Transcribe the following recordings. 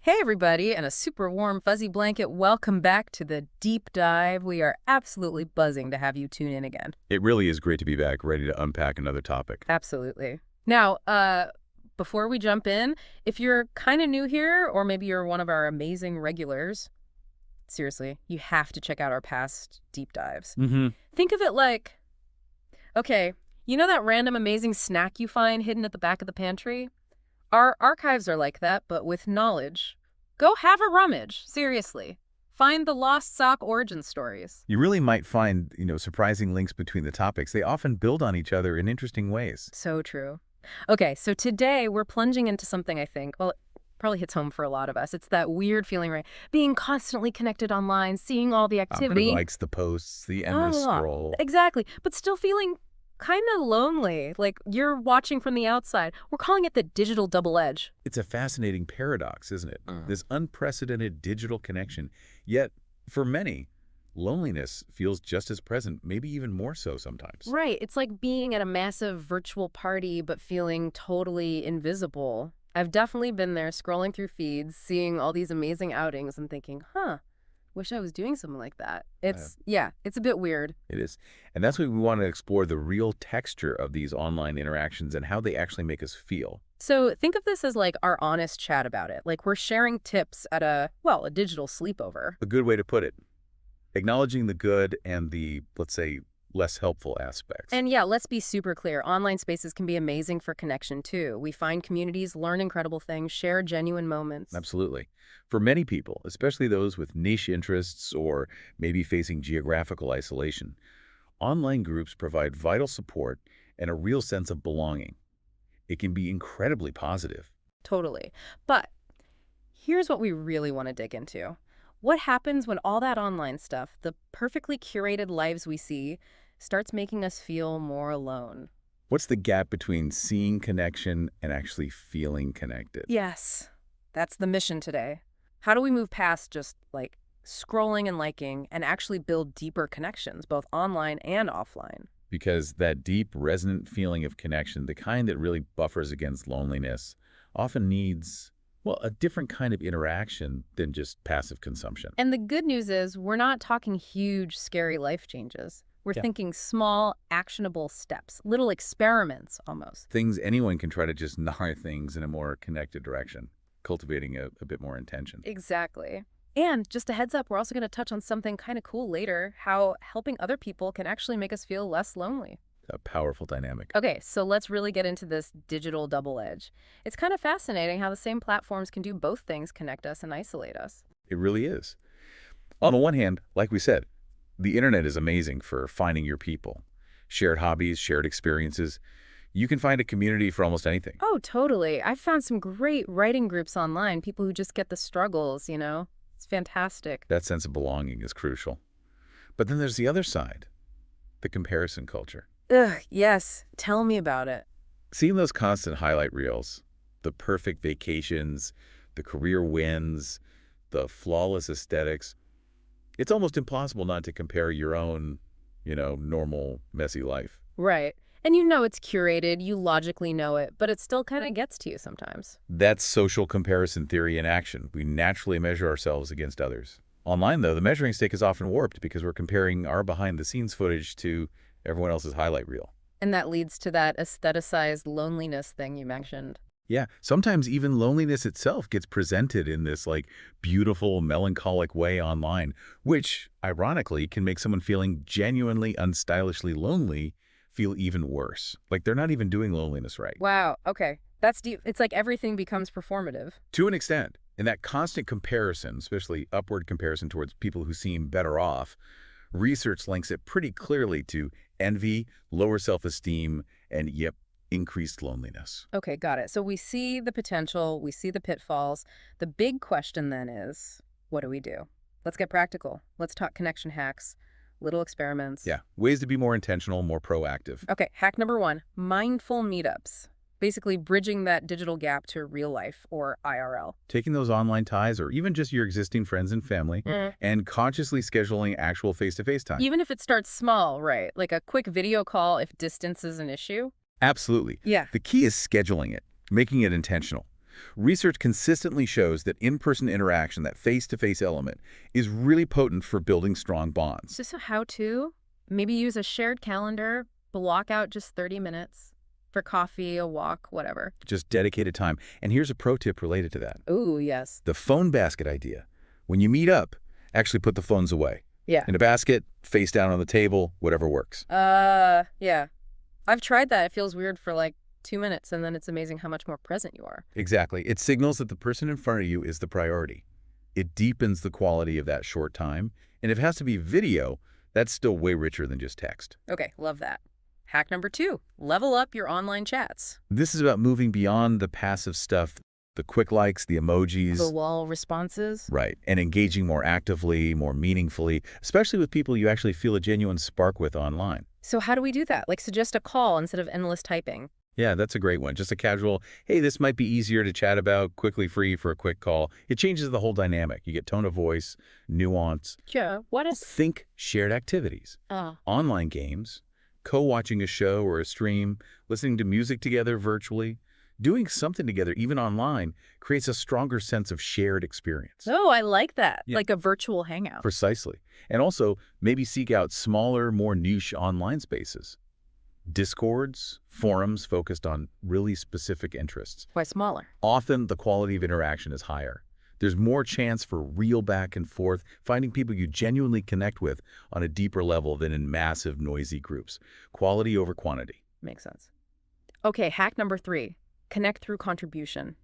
Hey everybody, and a super warm fuzzy blanket. Welcome back to the deep dive. We are absolutely buzzing to have you tune in again. It really is great to be back, ready to unpack another topic. Absolutely. Now, before we jump in, if you're kind of new here, or maybe you're one of our amazing regulars, seriously, you have to check out our past deep dives. Mm-hmm. Think of it like, okay, you know that random amazing snack you find hidden at the back of the pantry? Our archives are like that, but with knowledge. Go have a rummage, seriously. Find the lost sock origin stories. You really might find, surprising links between the topics. They often build on each other in interesting ways. So true. Okay, so today we're plunging into something I think, well, it probably hits home for a lot of us. It's that weird feeling, right? Being constantly connected online, seeing all the The activity. likes, the posts, the endless scroll. Exactly, but still feeling kind of lonely, like you're watching from the outside. We're calling it the digital double edge. It's a fascinating paradox, isn't it? Mm. This unprecedented digital connection. Yet, for many, loneliness feels just as present, maybe even more so sometimes. Right, it's like being at a massive virtual party but feeling totally invisible. I've definitely been there scrolling through feeds, seeing all these amazing outings and thinking, wish I was doing something like that. It's a bit weird. It is. And that's why we want to explore the real texture of these online interactions and how they actually make us feel. So think of this as like our honest chat about it. Like we're sharing tips at a digital sleepover. A good way to put it. Acknowledging the good and the, let's say, less helpful aspects. And yeah, let's be super clear. Online spaces can be amazing for connection too. We find communities, learn incredible things, share genuine moments. Absolutely. For many people, especially those with niche interests or maybe facing geographical isolation, online groups provide vital support and a real sense of belonging. It can be incredibly positive. Totally. But here's what we really want to dig into. What happens when all that online stuff, the perfectly curated lives we see, starts making us feel more alone? What's the gap between seeing connection and actually feeling connected? Yes, that's the mission today. How do we move past just like scrolling and liking and actually build deeper connections, both online and offline? Because that deep, resonant feeling of connection, the kind that really buffers against loneliness, often needs, well, a different kind of interaction than just passive consumption. And the good news is we're not talking huge, scary life changes. We're Yeah. thinking small, actionable steps, little experiments almost. Things anyone can try to just gnar things in a more connected direction, cultivating a bit more intention. Exactly. And just a heads up, we're also going to touch on something kind of cool later, how helping other people can actually make us feel less lonely. A powerful dynamic. Okay, so let's really get into this digital double edge. It's kind of fascinating how the same platforms can do both things, connect us and isolate us. It really is. On the one hand, like we said, the internet is amazing for finding your people. Shared hobbies, shared experiences. You can find a community for almost anything. Oh, totally. I've found some great writing groups online, people who just get the struggles, you know? It's fantastic. That sense of belonging is crucial. But then there's the other side, the comparison culture. Ugh, yes. Tell me about it. Seeing those constant highlight reels, the perfect vacations, the career wins, the flawless aesthetics, it's almost impossible not to compare your own, normal, messy life. Right. And you know it's curated, you logically know it, but it still kind of gets to you sometimes. That's social comparison theory in action. We naturally measure ourselves against others. Online, though, the measuring stick is often warped because we're comparing our behind-the-scenes footage to everyone else's highlight reel. And that leads to that aestheticized loneliness thing you mentioned. Yeah, sometimes even loneliness itself gets presented in this, beautiful, melancholic way online, which, ironically, can make someone feeling genuinely unstylishly lonely feel even worse. Like they're not even doing loneliness right. Wow, okay. That's deep. It's like everything becomes performative. To an extent. And that constant comparison, especially upward comparison towards people who seem better off, research links it pretty clearly to envy, lower self-esteem, and, increased loneliness. Okay, got it. So we see the potential, we see the pitfalls. The big question then is, what do we do? Let's get practical. Let's talk connection hacks, little experiments. Yeah, ways to be more intentional, more proactive. Okay, hack number 1, mindful meetups. Basically bridging that digital gap to real life, or IRL. Taking those online ties, or even just your existing friends and family, and consciously scheduling actual face-to-face time. Even if it starts small, right? Like a quick video call if distance is an issue. Absolutely. Yeah. The key is scheduling it, making it intentional. Research consistently shows that in-person interaction, that face-to-face element, is really potent for building strong Is bonds. this a how-to? Maybe use a shared calendar, block out just 30 minutes for coffee, a walk, whatever. Just dedicated time. And here's a pro tip related to that. Ooh, yes. The phone basket idea. When you meet up, actually put the phones away. Yeah. In a basket, face down on the table, whatever works. Yeah. I've tried that. It feels weird for like 2 minutes, and then it's amazing how much more present you are. Exactly. It signals that the person in front of you is the priority. It deepens the quality of that short time. And if it has to be video, that's still way richer than just text. Okay, love that. Hack number 2, level up your online chats. This is about moving beyond the passive stuff, the quick likes, the The emojis, wall responses. right, and engaging more actively, more meaningfully, especially with people you actually feel a genuine spark with online. So how do we do that? Like suggest a call instead of endless typing. Yeah, that's a great one. Just a casual, hey, this might be easier to chat about, quickly free for a quick call. It changes the whole dynamic. You get tone of voice, nuance. Yeah, what is... Think shared activities. Online games, co-watching a show or a stream, listening to music together virtually, doing something together, even online, creates a stronger sense of shared experience. Oh, I like that. Yeah. Like a virtual hangout. Precisely. And also, maybe seek out smaller, more niche online spaces. Discords, forums focused on really specific interests. Why smaller? Often, the quality of interaction is higher. There's more chance for real back and forth, finding people you genuinely connect with on a deeper level than in massive, noisy groups. Quality over quantity. Makes sense. Okay, hack number 3, connect through contribution.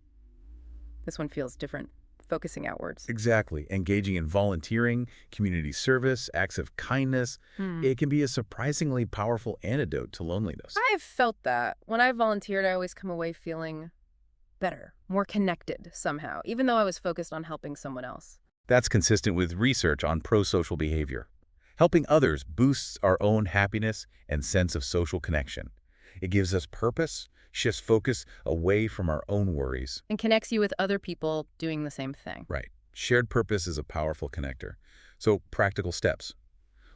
This one feels different, focusing outwards. Exactly. Engaging in volunteering, community service, acts of kindness, it can be a surprisingly powerful antidote to loneliness. I've felt that. When I volunteered, I always come away feeling better, more connected somehow, even though I was focused on helping someone else. That's consistent with research on pro-social behavior. Helping others boosts our own happiness and sense of social connection. It gives us purpose, shifts focus away from our own worries. And connects you with other people doing the same thing. Right. Shared purpose is a powerful connector. So, practical steps.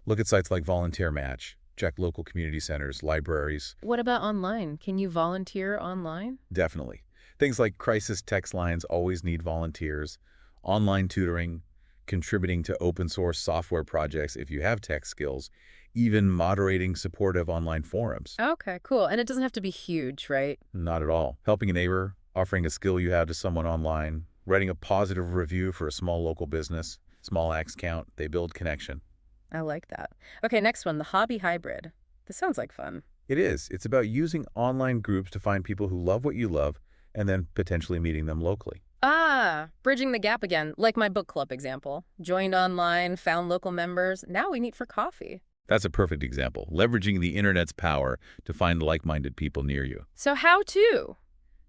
Look at sites like Volunteer Match. Check local community centers, libraries. What about online? Can you volunteer online? Definitely. Things like crisis text lines always need volunteers. Online tutoring, contributing to open source software projects if you have tech skills, even moderating supportive online forums. Okay, cool. And it doesn't have to be huge, right? Not at all. Helping a neighbor, offering a skill you have to someone online, writing a positive review for a small local business. Small acts count. They build connection. I like that. Okay, next one, the hobby hybrid. This sounds like fun. It is. It's about using online groups to find people who love what you love and then potentially meeting them locally. Bridging the gap again, like my book club example. Joined online, found local members. Now we meet for coffee. That's a perfect example, leveraging the internet's power to find like-minded people near you. So how to?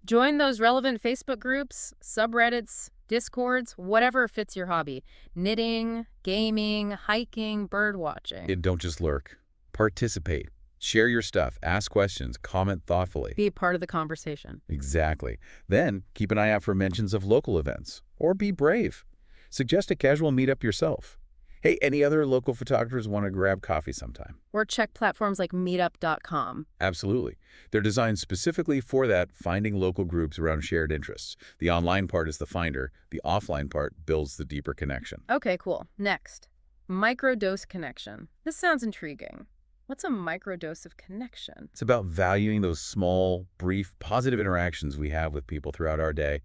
Join those relevant Facebook groups, subreddits, discords, whatever fits your hobby. Knitting, gaming, hiking, bird watching. And don't just lurk. Participate. Share your stuff. Ask questions. Comment thoughtfully. Be a part of the conversation. Exactly. Then keep an eye out for mentions of local events. Or be brave. Suggest a casual meetup yourself. Hey, any other local photographers want to grab coffee sometime? Or check platforms like meetup.com. Absolutely. They're designed specifically for that, finding local groups around shared interests. The online part is the finder. The offline part builds the deeper connection. Okay, cool. Next, microdose connection. This sounds intriguing. What's a microdose of connection? It's about valuing those small, brief, positive interactions we have with people throughout our day.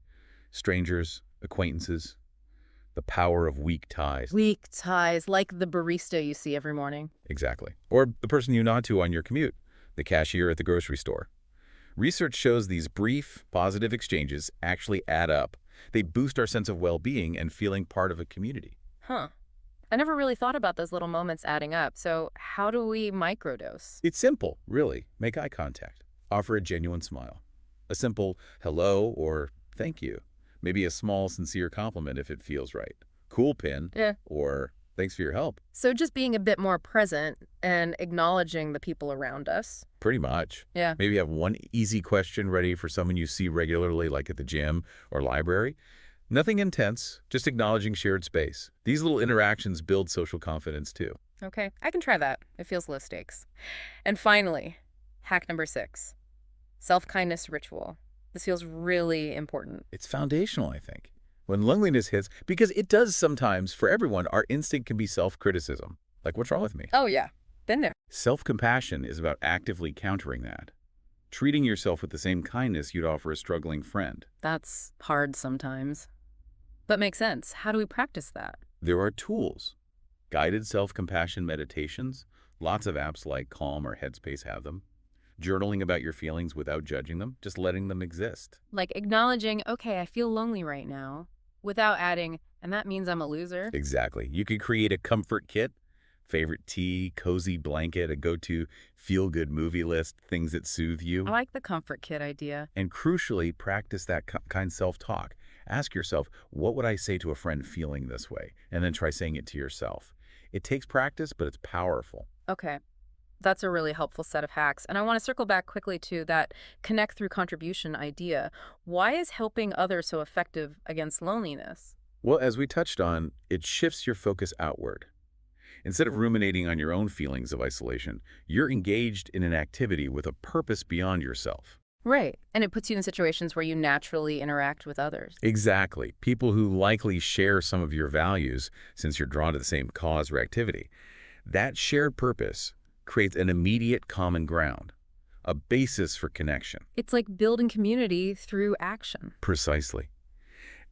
Strangers, acquaintances, the power of weak ties. Weak ties, like the barista you see every morning. Exactly. Or the person you nod to on your commute, the cashier at the grocery store. Research shows these brief, positive exchanges actually add up. They boost our sense of well-being and feeling part of a community. Huh. I never really thought about those little moments adding up. So how do we microdose? It's simple, really. Make eye contact. Offer a genuine smile. A simple hello or thank you. Maybe a small, sincere compliment if it feels right. Cool pin. Yeah. Or thanks for your help. So just being a bit more present and acknowledging the people around us. Pretty much. Yeah. Maybe have one easy question ready for someone you see regularly, like at the gym or library. Nothing intense, just acknowledging shared space. These little interactions build social confidence too. Okay, I can try that. It feels low stakes. And finally, hack number 6, self-kindness ritual. This feels really important. It's foundational, I think. When loneliness hits, because it does sometimes, for everyone, our instinct can be self-criticism. Like, what's wrong with me? Oh, yeah. Been there. Self-compassion is about actively countering that. Treating yourself with the same kindness you'd offer a struggling friend. That's hard sometimes. But makes sense. How do we practice that? There are tools. Guided self-compassion meditations. Lots of apps like Calm or Headspace have them. Journaling about your feelings without judging them, just letting them exist. Like acknowledging, okay, I feel lonely right now, without adding, and that means I'm a loser. Exactly. You could create a comfort kit, favorite tea, cozy blanket, a go-to feel-good movie list, things that soothe I you. like the comfort kit idea. And crucially, practice that kind self-talk. Ask yourself, what would I say to a friend feeling this way? And then try saying it to yourself. It takes practice, but it's powerful. Okay. That's a really helpful set of hacks. And I want to circle back quickly to that connect through contribution idea. Why is helping others so effective against loneliness? Well, as we touched on, it shifts your focus outward. Instead of ruminating on your own feelings of isolation, you're engaged in an activity with a purpose beyond yourself. Right. And it puts you in situations where you naturally interact with others. Exactly. People who likely share some of your values, since you're drawn to the same cause or activity. That shared purpose creates an immediate common ground, a basis for connection. It's like building community through action. Precisely.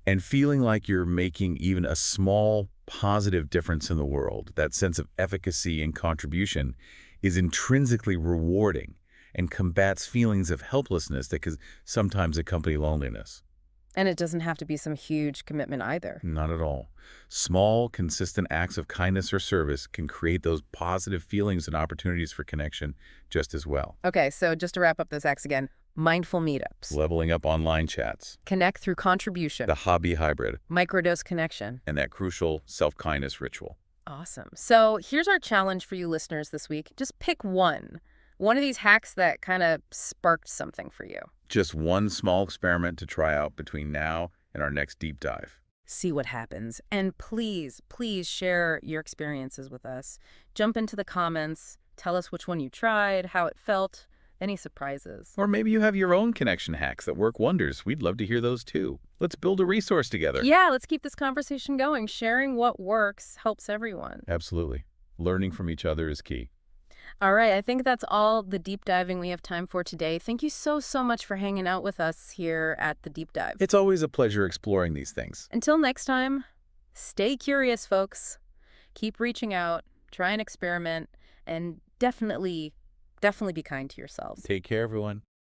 And feeling like you're making even a small positive difference in the world, that sense of efficacy and contribution, is intrinsically rewarding and combats feelings of helplessness that can sometimes accompany loneliness. And it doesn't have to be some huge commitment either. Not at all. Small, consistent acts of kindness or service can create those positive feelings and opportunities for connection just as well. Okay, so just to wrap up those hacks again, mindful meetups, Leveling up online chats, connect through contribution, the hobby hybrid, microdose connection. and that crucial self-kindness ritual. Awesome. So here's our challenge for you listeners this week. Just pick one of these hacks that kind of sparked something for you. Just one small experiment to try out between now and our next deep dive. See what happens. And please, please share your experiences with us. Jump into the comments. Tell us which one you tried, how it felt, any surprises. Or maybe you have your own connection hacks that work wonders. We'd love to hear those too. Let's build a resource together. Yeah, let's keep this conversation going. Sharing what works helps everyone. Absolutely. Learning from each other is key. All right, I think that's all the deep diving we have time for today. Thank you so, so much for hanging out with us here at the Deep Dive. It's always a pleasure exploring these things. Until next time, stay curious, folks. Keep reaching out, try and experiment, and definitely be kind to yourselves. Take care, everyone.